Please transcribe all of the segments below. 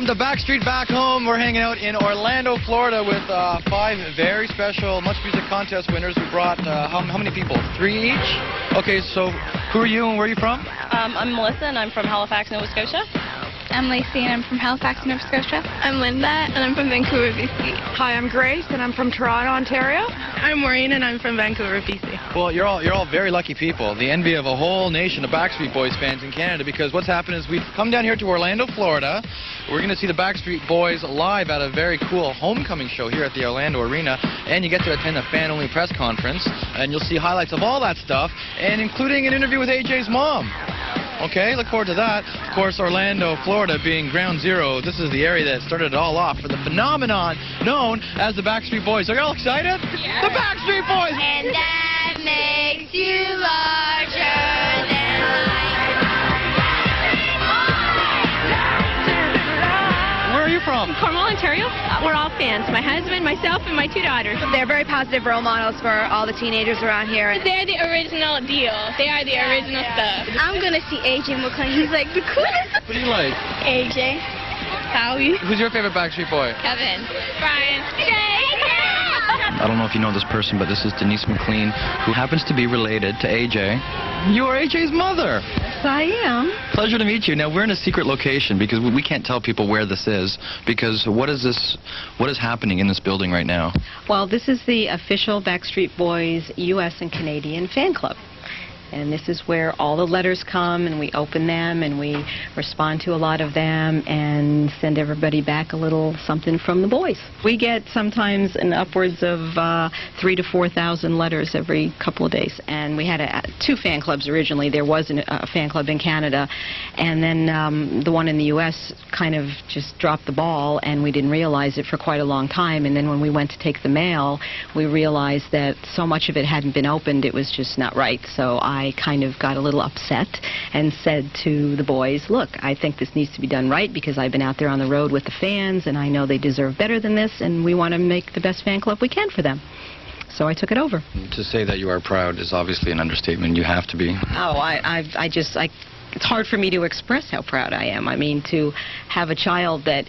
welcome to Backstreet Back Home. We're hanging out in Orlando, Florida with 5 very special Much Music Contest winners who brought, how many people? 3 each? Okay, so who are you and where are you from? I'm Melissa and I'm from Halifax, Nova Scotia. I'm Lacey and I'm from Halifax, Nova Scotia. I'm Linda and I'm from Vancouver, BC. Hi, I'm Grace and I'm from Toronto, Ontario. I'm Maureen and I'm from Vancouver, BC. Well, you're all very lucky people. The envy of a whole nation of Backstreet Boys fans in Canada, because what's happened is we've come down here to Orlando, Florida. We're going to see the Backstreet Boys live at a very cool homecoming show here at the Orlando Arena, and you get to attend a fan-only press conference, and you'll see highlights of all that stuff, and including an interview with AJ's mom. Okay, look forward to that. Of course, Orlando, Florida being ground zero, this is the area that started it all off for the phenomenon known as the Backstreet Boys. Are you all excited? Yeah. The Backstreet Boys! And that makes you larger than life. Where are you from? Cornwall, Ontario. We're all fans. My husband, myself, and my 2 daughters. They're very positive role models for all the teenagers around here. They're the original deal. They are the original stuff. I'm going to see AJ McClain. He's like the coolest. What do you like? AJ. Howie. Who's your favorite Backstreet Boy? Kevin. Brian. I don't know if you know this person, but this is Denise McLean, who happens to be related to AJ. You are AJ's mother. Yes, I am. Pleasure to meet you. Now, we're in a secret location because we can't tell people where this is, because what is happening in this building right now? Well, this is the official Backstreet Boys U.S. and Canadian fan club. And this is where all the letters come, and we open them, and we respond to a lot of them, and send everybody back a little something from the boys. We get sometimes an upwards of 3,000 to 4,000 letters every couple of days. And we had 2 fan clubs originally. There was a fan club in Canada, and then the one in the U.S. kind of just dropped the ball, and we didn't realize it for quite a long time. And then when we went to take the mail, we realized that so much of it hadn't been opened, it was just not right. So I kind of got a little upset and said to the boys, look, I think this needs to be done right, because I've been out there on the road with the fans and I know they deserve better than this, and we want to make the best fan club we can for them. So I took it over. To say that you are proud is obviously an understatement. You have to be. Oh, it's hard for me to express how proud I am. I mean, to have a child that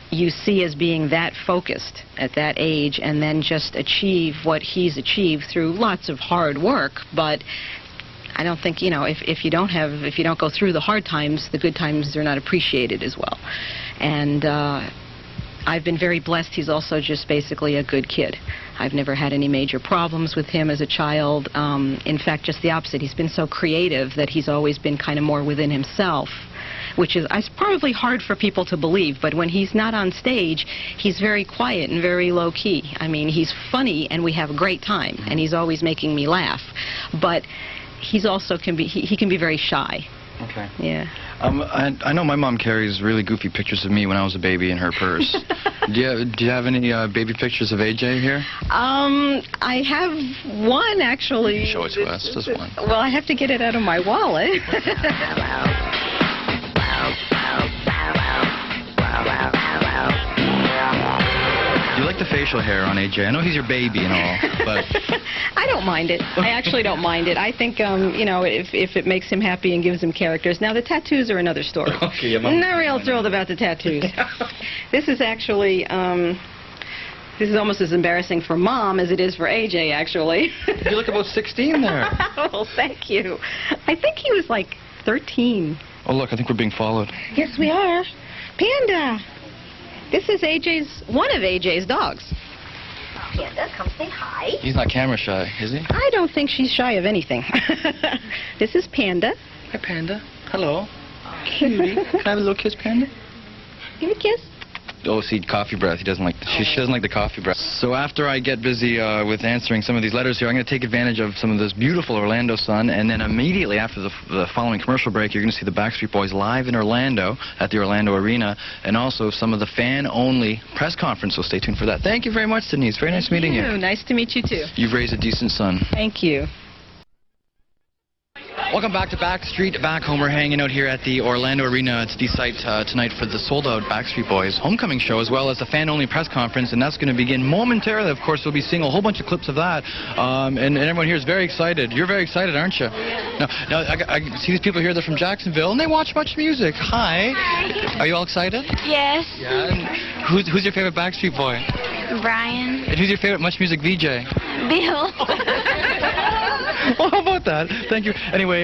you see as being that focused at that age and then just achieve what he's achieved through lots of hard work, but I don't think, you know, if you don't go through the hard times, the good times are not appreciated as well. And I've been very blessed. He's also just basically a good kid. I've never had any major problems with him as a child. In fact, just the opposite. He's been so creative that he's always been kind of more within himself, which is probably hard for people to believe, but when he's not on stage, he's very quiet and very low-key. I mean, he's funny and we have a great time, and he's always making me laugh. But he's also he can be very shy. Okay. Yeah. I know my mom carries really goofy pictures of me when I was a baby in her purse. Do you have any baby pictures of AJ here? I have one, actually. Show it to us, just one. Well, I have to get it out of my wallet. You like the facial hair on AJ? I know he's your baby and all, but I don't mind it. I actually don't mind it. I think, you know, if it makes him happy and gives him characters. Now, the tattoos are another story. Okay, I'm not real thrilled about the tattoos. This is actually, this is almost as embarrassing for Mom as it is for AJ, actually. You look about 16 there. Well, thank you. I think he was like 13. Oh, look, I think we're being followed. Yes, we are. Panda. This is one of AJ's dogs. Panda, come say hi. He's not camera shy, is he? I don't think she's shy of anything. This is Panda. Hi, Panda. Hello. Cutie. Can I have a little kiss, Panda? Give me a kiss. Oh, see, coffee breath. He doesn't like. She doesn't like the coffee breath. So after I get busy with answering some of these letters here, I'm going to take advantage of some of this beautiful Orlando sun, and then immediately after the following commercial break, you're going to see the Backstreet Boys live in Orlando at the Orlando Arena, and also some of the fan-only press conference. So stay tuned for that. Thank you very much, Denise. Very nice meeting you. Nice to meet you too. You've raised a decent son. Thank you. Welcome back to Backstreet, back home. We're hanging out here at the Orlando Arena. It's the site tonight for the sold-out Backstreet Boys homecoming show, as well as the fan-only press conference, and that's going to begin momentarily. Of course, we'll be seeing a whole bunch of clips of that, and everyone here is very excited. You're very excited, aren't you? Now I see these people here. They're from Jacksonville, and they watch much music. Hi. Are you all excited? Yes. Yeah. And who's your favorite Backstreet Boy? Brian. And who's your favorite Much Music VJ? Bill. Well, how about that? Thank you. Anyway,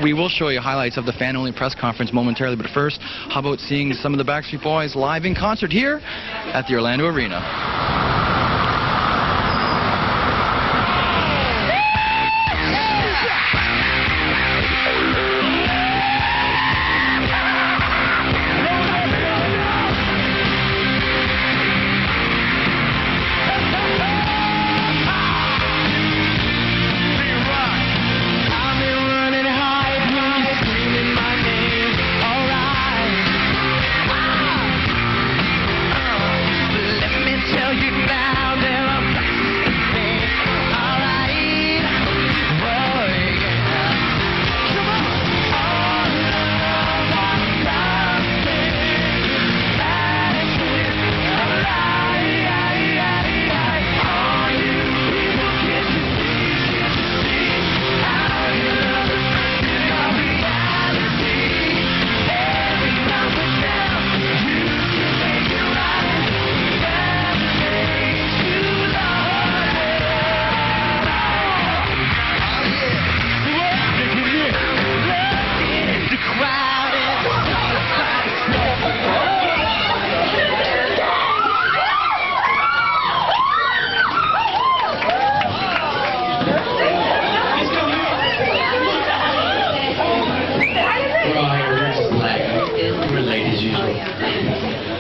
we will show you highlights of the fan-only press conference momentarily, but first, how about seeing some of the Backstreet Boys live in concert here at the Orlando Arena?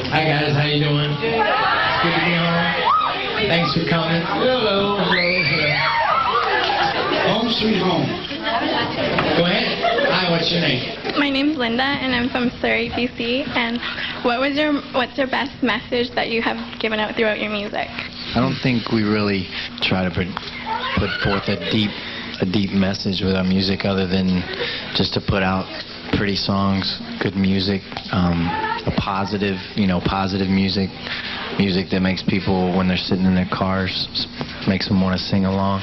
Hi guys, how you doing? Good to be home. Thanks for coming. Hello. Home sweet home. Go ahead. Hi, what's your name? My name's Linda, and I'm from Surrey, BC. And what's your best message that you have given out throughout your music? I don't think we really try to put forth a deep message with our music, other than just to put out pretty songs, good music, a positive music that makes people, when they're sitting in their cars, makes them want to sing along.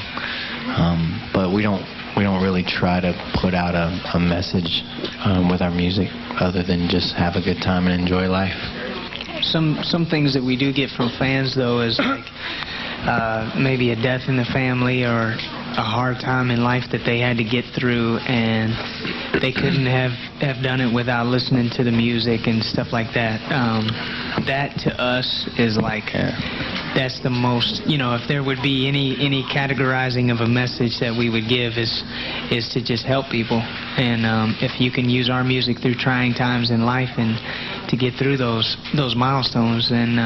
But we don't really try to put out a message with our music, other than just have a good time and enjoy life. Some things that we do get from fans, though, is like maybe a death in the family or a hard time in life that they had to get through, and they couldn't have done it without listening to the music and stuff like that. That to us is like, that's the most, if there would be any categorizing of a message that we would give is to just help people. And if you can use our music through trying times in life and to get through those milestones, then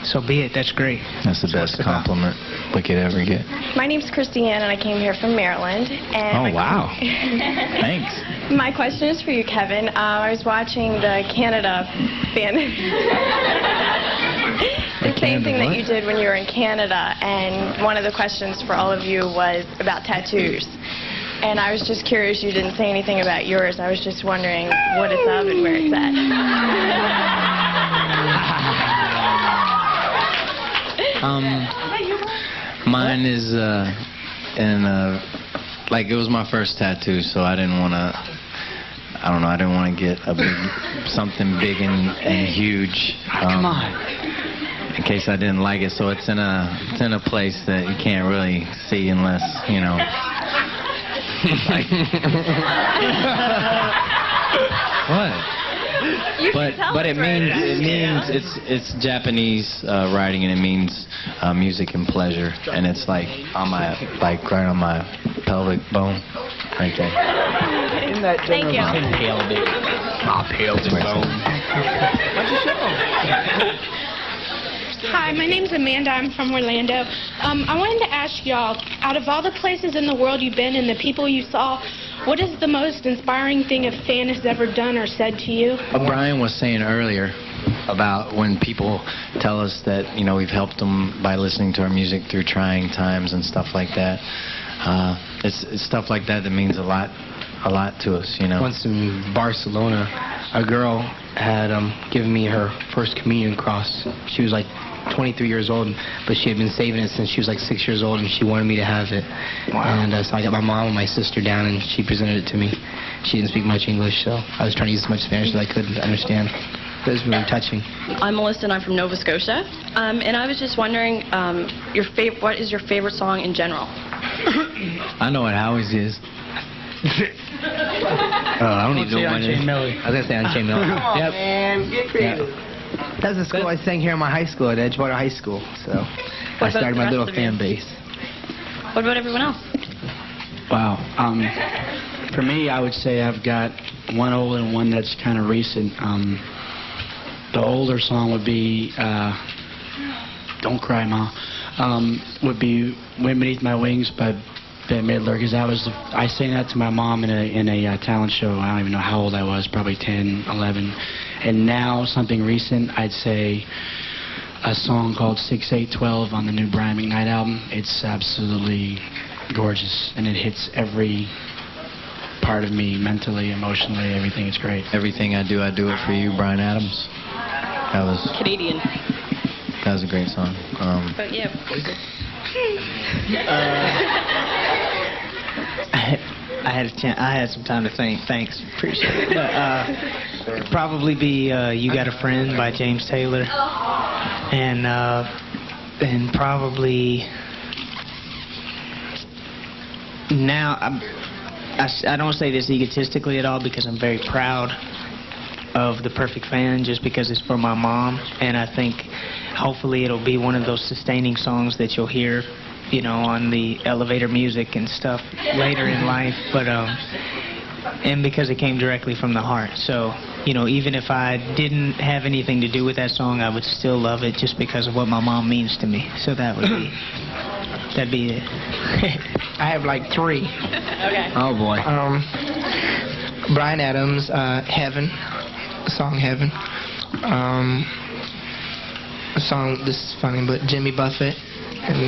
so be it. That's great. That's the best compliment we could ever get. My name's Christiane, and I came here from Maryland. And oh, wow. Thanks. My question is for you, Kevin. I was watching the Canada fan. The same thing that you did when you were in Canada, and one of the questions for all of you was about tattoos. And I was just curious, you didn't say anything about yours. I was just wondering what it's of and where it's at. Mine is like, it was my first tattoo, so I didn't want to get something big and huge. Come on. In case I didn't like it, so it's in a place that you can't really see unless, What? But it means it's Japanese writing, and it means music and pleasure, and it's like right on my pelvic bone, right there. In that Thank you. My pelvic bone. Hi, my name's Amanda. I'm from Orlando. I wanted to ask y'all, out of all the places in the world you've been and the people you saw, what is the most inspiring thing a fan has ever done or said to you? Brian was saying earlier about when people tell us that, we've helped them by listening to our music through trying times and stuff like that. It's stuff like that that means a lot a lot to us, you know. Once in Barcelona, a girl had given me her first communion cross. She was like 23 years old, but she had been saving it since she was like 6 years old, and she wanted me to have it. Wow. And so I got my mom and my sister down, and she presented it to me. She didn't speak much English, so I was trying to use as much Spanish as I could to understand. It was really touching. I'm Melissa, and I'm from Nova Scotia. And I was just wondering, what is your favorite song in general? I know what Howie's is. I don't even know what it is. I was going to say Unchained Melody. Come on, man. Get creative. That's the school I sang here in my high school at Edgewater High School, so I started my little fan base. What about everyone else? Wow. For me, I would say I've got one old and one that's kind of recent. The older song would be Don't Cry, Ma. Would be Wind Beneath My Wings by Bette Midler, because I sang that to my mom in a talent show. I don't even know how old I was, probably 10, 11. And now, something recent, I'd say a song called 6-8-12 on the new Brian McKnight album. It's absolutely gorgeous, and it hits every part of me, mentally, emotionally, everything. It's great. Everything I do it for you, Bryan Adams. That was Canadian. That was a great song. But yeah. I had some time to think. Thanks, appreciate it. But it'd probably be "You Got a Friend" by James Taylor, and probably now I don't say this egotistically at all, because I'm very proud of The Perfect Fan, just because it's for my mom, and I think hopefully it'll be one of those sustaining songs that you'll hear, you know, on the elevator music and stuff later in life, but and because it came directly from the heart. So, you know, even if I didn't have anything to do with that song, I would still love it just because of what my mom means to me. So that'd be it. I have like 3. Okay. Oh boy. Bryan Adams, Heaven, the song Heaven. A song, this is funny, but Jimmy Buffett. And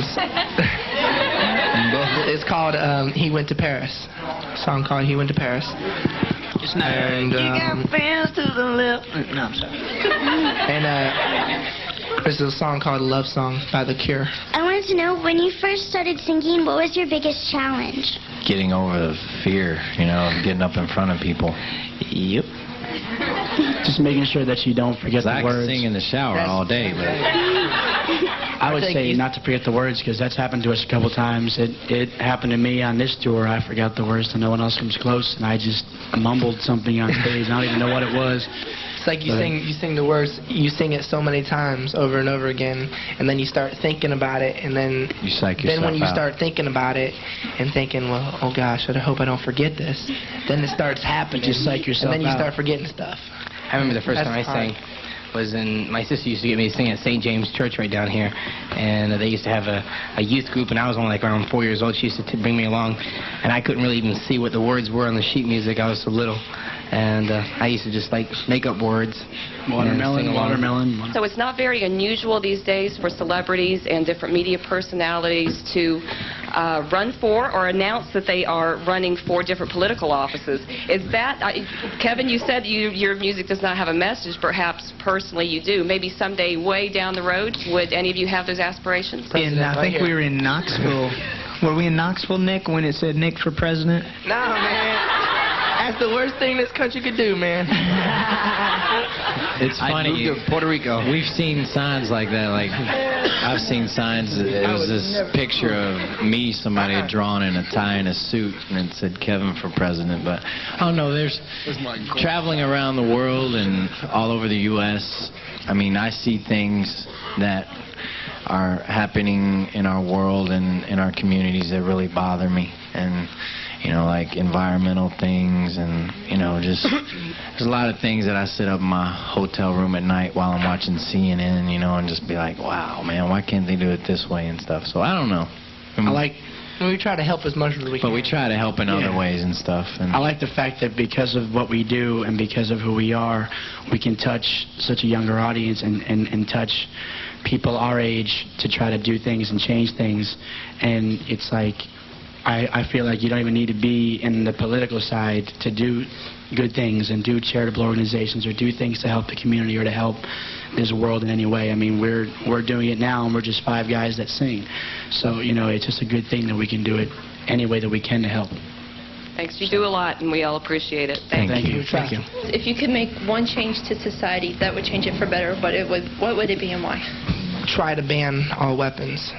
it's called He Went to Paris. A song called He Went to Paris. It's not. And, you got fans to the left. No, I'm sorry. And there's a song called Love Song by The Cure. I wanted to know, when you first started singing, what was your biggest challenge? Getting over the fear, you know, of getting up in front of people. Yep. Just making sure that you don't forget the words. I can sing in the shower all day, but I would say not to forget the words, because that's happened to us a couple times. It happened to me on this tour. I forgot the words to No One Else Comes Close, and I just mumbled something on stage. I don't even know what it was. It's like you sing the words, you sing it so many times over and over again, and then you start thinking about it, and then you psych yourself then when you out. Start thinking about it and thinking, well, oh gosh, I hope I don't forget this, then it starts happening. You just psych yourself and then you out. start forgetting stuff. I remember the first time I sang was my sister used to get me to sing at St. James Church right down here, and they used to have a youth group, and I was only like around 4 years old. She used to bring me along, and I couldn't really even see what the words were on the sheet music. I was so little, and I used to just like make up words. Watermelon, watermelon. So it's not very unusual these days for celebrities and different media personalities to run for or announce that they are running for different political offices. Is that, Kevin, you said your music does not have a message. Perhaps personally you do. Maybe someday way down the road, would any of you have those aspirations? I think we were in Knoxville. Were we in Knoxville, Nick, when it said Nick for president? No, man. That's the worst thing this country could do, man. It's funny. I moved to Puerto Rico. We've seen signs like that. Like, I've seen signs. It was this picture of me, somebody had drawn in a tie and a suit, and it said Kevin for president. But I don't know. There's traveling around the world and all over the U.S. I mean, I see things that are happening in our world and in our communities that really bother me. And you know, like environmental things, and you know, just there's a lot of things that I sit up in my hotel room at night while I'm watching CNN, you know, and just be like, wow, man, why can't they do it this way and stuff? So I don't know. We try to help as much as we can. But we try to help in other ways and stuff. And I like the fact that because of what we do and because of who we are, we can touch such a younger audience and touch people our age to try to do things and change things. And it's like, I feel like you don't even need to be in the political side to do good things and do charitable organizations or do things to help the community or to help this world in any way. I mean, we're doing it now, and we're just 5 guys that sing. So, you know, it's just a good thing that we can do it any way that we can to help. Thanks. You do a lot, and we all appreciate it. Thank you. Thank you. If you could make one change to society that would change it for better, what would it be and why? Try to ban all weapons.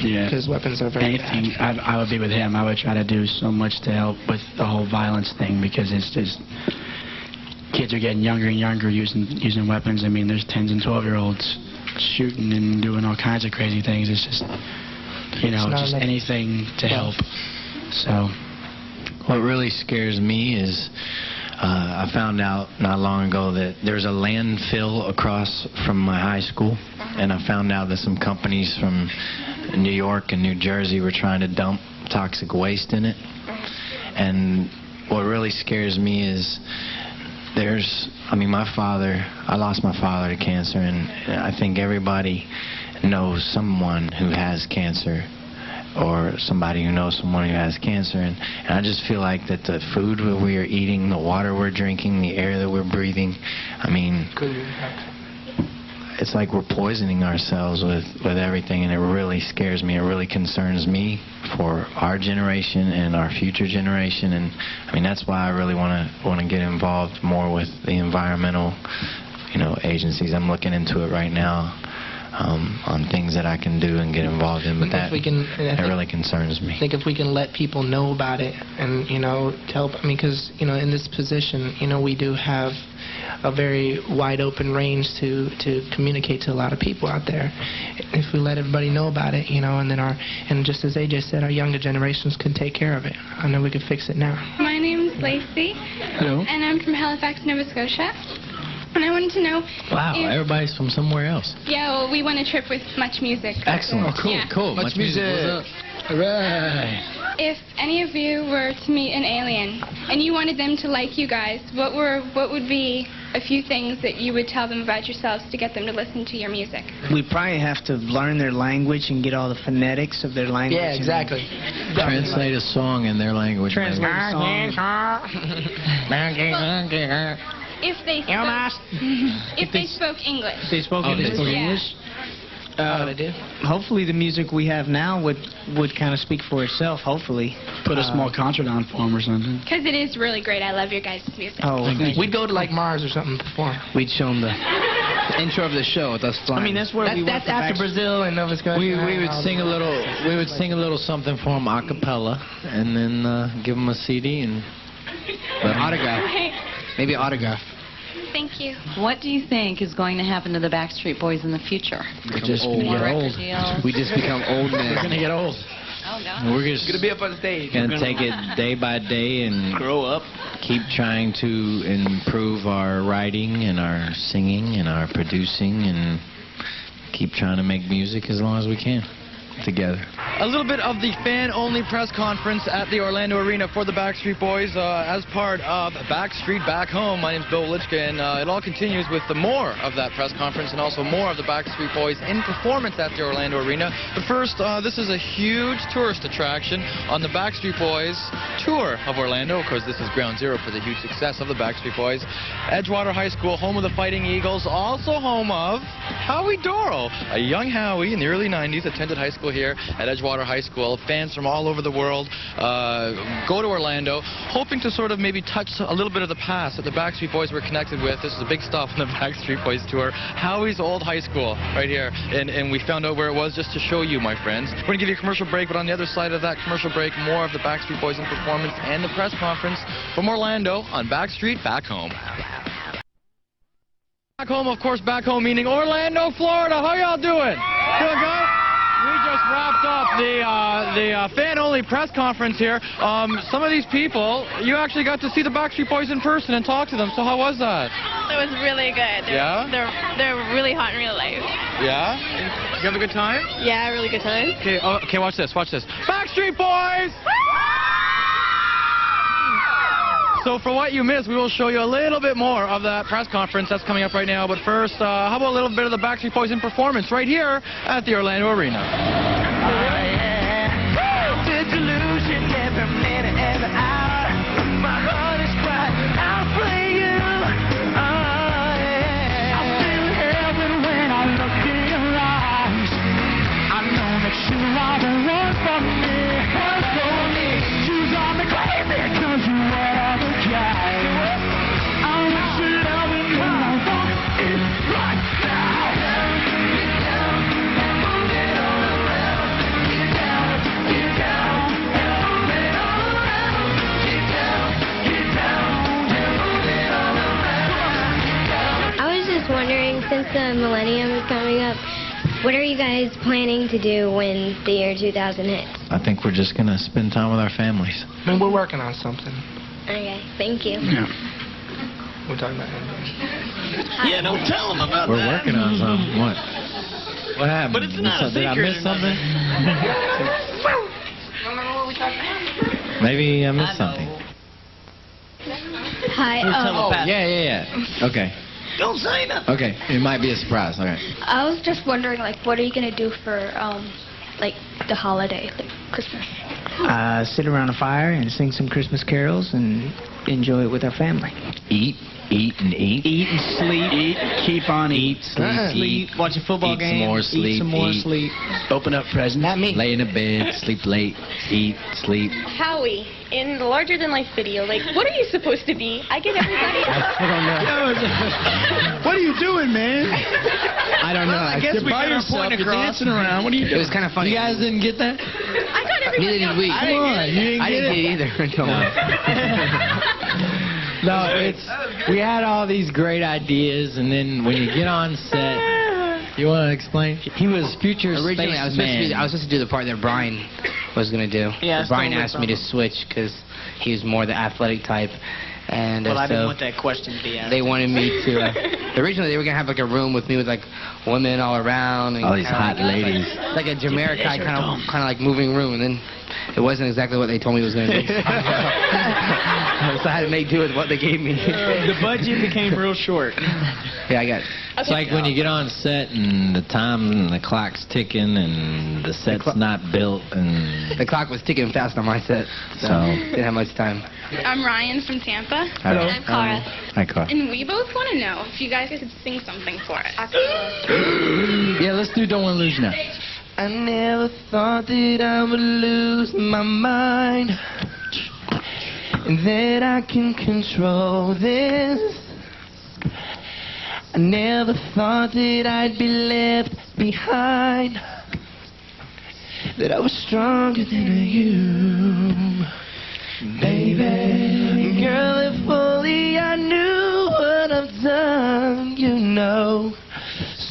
Yeah. Because weapons are very Anything, bad. I would be with him. I would try to do so much to help with the whole violence thing, because it's just kids are getting younger and younger using weapons. I mean, there's 10 and 12-year-olds shooting and doing all kinds of crazy things. It's just, you know, just anything to help. So, what really scares me is I found out not long ago that there's a landfill across from my high school, and I found out that some companies from New York and New Jersey were trying to dump toxic waste in it. And what really scares me is I lost my father to cancer, and I think everybody knows someone who has cancer, or somebody who knows someone who has cancer, and I just feel like that the food that we are eating, the water we're drinking, the air that we're breathing, I mean, it's like we're poisoning ourselves with everything, and it really scares me. It really concerns me for our generation and our future generation, and I mean, that's why I really want to get involved more with the environmental, you know, agencies. I'm looking into it right now. On things that I can do and get involved in, but that really concerns me. I think if we can let people know about it and, you know, to help, I mean, because, you know, in this position, you know, we do have a very wide open range to communicate to a lot of people out there. If we let everybody know about it, you know, and then and just as AJ said, our younger generations can take care of it. I know we can fix it now. My name's Lacey. Hello. And I'm from Halifax, Nova Scotia. And I wanted to know... Wow, everybody's from somewhere else. Yeah, well, we went a trip with Much Music. Excellent. Cool, yeah. cool. Much music. What's up? All right. If any of you were to meet an alien and you wanted them to like you guys, what would be a few things that you would tell them about yourselves to get them to listen to your music? We probably have to learn their language and get all the phonetics of their language. Yeah, exactly. Translate a song in their language. Translate a song. If they spoke English. If they spoke English. Hopefully the music we have now would kind of speak for itself, hopefully. Put a small concert on for them or something. Because it is really great. I love your guys' music. Oh, we'd go to like Mars or something before. We'd show them the intro of the show with us flying. I mean, that's where that's after Brazil and Nova Scotia. We would sing a little something for them a cappella, and then give them a CD and autograph. Maybe autograph. Thank you. What do you think is going to happen to the Backstreet Boys in the future? We're just going to get old. We just become old men. We're going to get old. Oh, no. We're just going to be up on stage. Going to take it day by day and grow up. Keep trying to improve our writing and our singing and our producing, and keep trying to make music as long as we can together. A little bit of the fan-only press conference at the Orlando Arena for the Backstreet Boys as part of Backstreet Back Home. My name's Bill Lichka, and it all continues with more of that press conference and also more of the Backstreet Boys in performance at the Orlando Arena. But first, this is a huge tourist attraction on the Backstreet Boys tour of Orlando. Of course, this is ground zero for the huge success of the Backstreet Boys. Edgewater High School, home of the Fighting Eagles, also home of Howie Dorough. A young Howie in the early 90s attended high school here at Edgewater High School. Fans from all over the world go to Orlando, hoping to sort of maybe touch a little bit of the past that the Backstreet Boys were connected with. This is a big stop on the Backstreet Boys tour. Howie's old high school right here, and we found out where it was just to show you, my friends. We're going to give you a commercial break, but on the other side of that commercial break, more of the Backstreet Boys in performance and the press conference from Orlando on Backstreet Back Home. Back home, of course, back home meaning Orlando, Florida. How y'all doing? Doing good? We just wrapped up the fan-only press conference here. Some of these people, you actually got to see the Backstreet Boys in person and talk to them. So how was that? It was really good. They're really hot in real life. Yeah? You have a good time? Yeah, really good time. Okay, watch this, watch this. Backstreet Boys! So for what you missed, we will show you a little bit more of that press conference that's coming up right now. But first, how about a little bit of the Backstreet Boys in performance right here at the Orlando Arena? since the millennium is coming up, what are you guys planning to do when the year 2000 hits? I think we're just going to spend time with our families. I mean, we're working on something. Okay, thank you. Yeah. We're talking about Yeah, don't tell them about We're working on something. What? What happened? But it's not a Did I secret. miss something? Maybe I missed something. Hi. Yeah. Okay. Don't say nothing. Okay. It might be a surprise. Okay. I was just wondering, like, what are you going to do for, like, the holiday, like Christmas? Sit around a fire and sing some Christmas carols and enjoy it with our family. Eat and eat. Eat and sleep. Eat, keep on eat, Sleep. Watch a football Eat game. some more, sleep. Eat some more, eat. sleep. open up presents. Not me. Lay in a bed, sleep late, eat, sleep. Howie, in the larger than life video, like, what are you supposed to be? I get everybody. I don't know. What are you doing, man? I don't know. I guess we got our point You're across. dancing around. What are you It doing? was kind of funny. You guys didn't get that? I got everybody. Neither did we. Come on, you didn't I get didn't it? get it either. Don't worry. No, we had all these great ideas, and then when you get on set, you want to explain? He was future Originally, I was supposed to do the part that Brian was going to do. Yeah, But Brian asked me to switch because he was more the athletic type. And Well, I didn't so want that question to be asked. they wanted me to... originally, they were going to have like a room with me with like women all around. And All these kinda hot ladies. Like a Jamaica kind of like moving room. And then it wasn't exactly what they told me it was going to be. So I had to make do with what they gave me. The budget became real short. Yeah, I got it. It's like when you get on set and the time and the clock's ticking and the set's not built and... The clock was ticking fast on my set, so didn't have much time. I'm Ryan from Tampa. Hello. And I'm Cara. Hi, Cara. And we both want to know if you guys could sing something for us. Yeah, let's do Don't Want to Lose Now. I never thought that I would lose my mind, and that I can control this. I never thought that I'd be left behind, that I was stronger than you, baby. Girl, if only I knew what I've done, you know.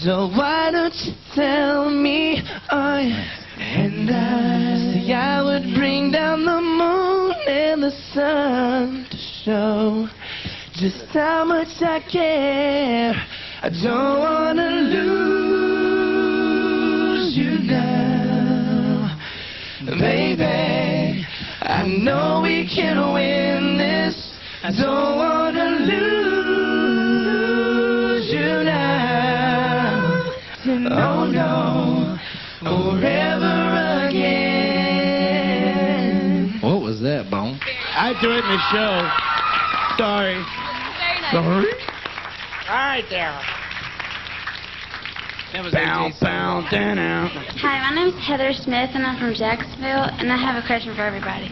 So why don't you tell me, and I say I would bring down the moon and the sun to show just how much I care. I don't wanna lose you now, baby. I know we can win this. I don't wanna lose you now. Oh no, forever again. What was that, Bone? I do it in the show. Sorry. Sorry? All right, there. That was Bow, bow, down, out. Hi, my name is Heather Smith, and I'm from Jacksonville, and I have a question for everybody.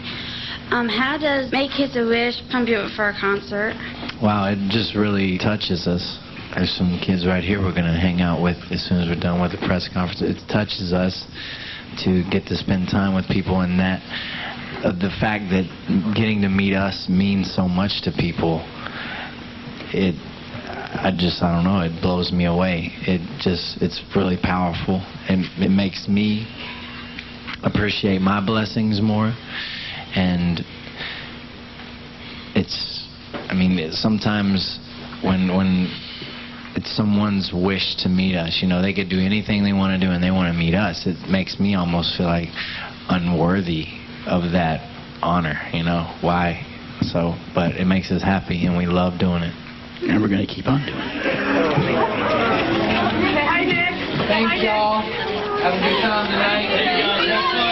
How does Make Kids a Wish pump you up for a concert? Wow, it just really touches us. There's some kids right here we're going to hang out with as soon as we're done with the press conference. It touches us to get to spend time with people, and that the fact that getting to meet us means so much to people. I don't know, it blows me away. It's really powerful, and it makes me appreciate my blessings more. And sometimes when it's someone's wish to meet us, you know, they could do anything they want to do and they want to meet us, it makes me almost feel like unworthy of that honor, you know. Why? But it makes us happy, and we love doing it. And we're going to keep on doing it. Thanks, y'all. Have a good time tonight.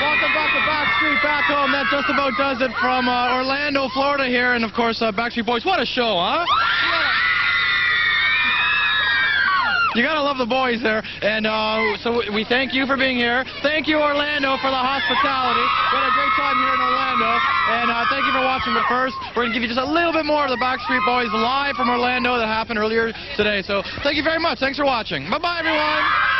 Welcome back to Backstreet Back Home. That just about does it from Orlando, Florida here. And, of course, Backstreet Boys. What a show, huh? You gotta love the boys there, and so we thank you for being here. Thank you, Orlando, for the hospitality. We had a great time here in Orlando, and thank you for watching. But first, we're gonna give you just a little bit more of the Backstreet Boys live from Orlando that happened earlier today. So thank you very much. Thanks for watching. Bye-bye, everyone.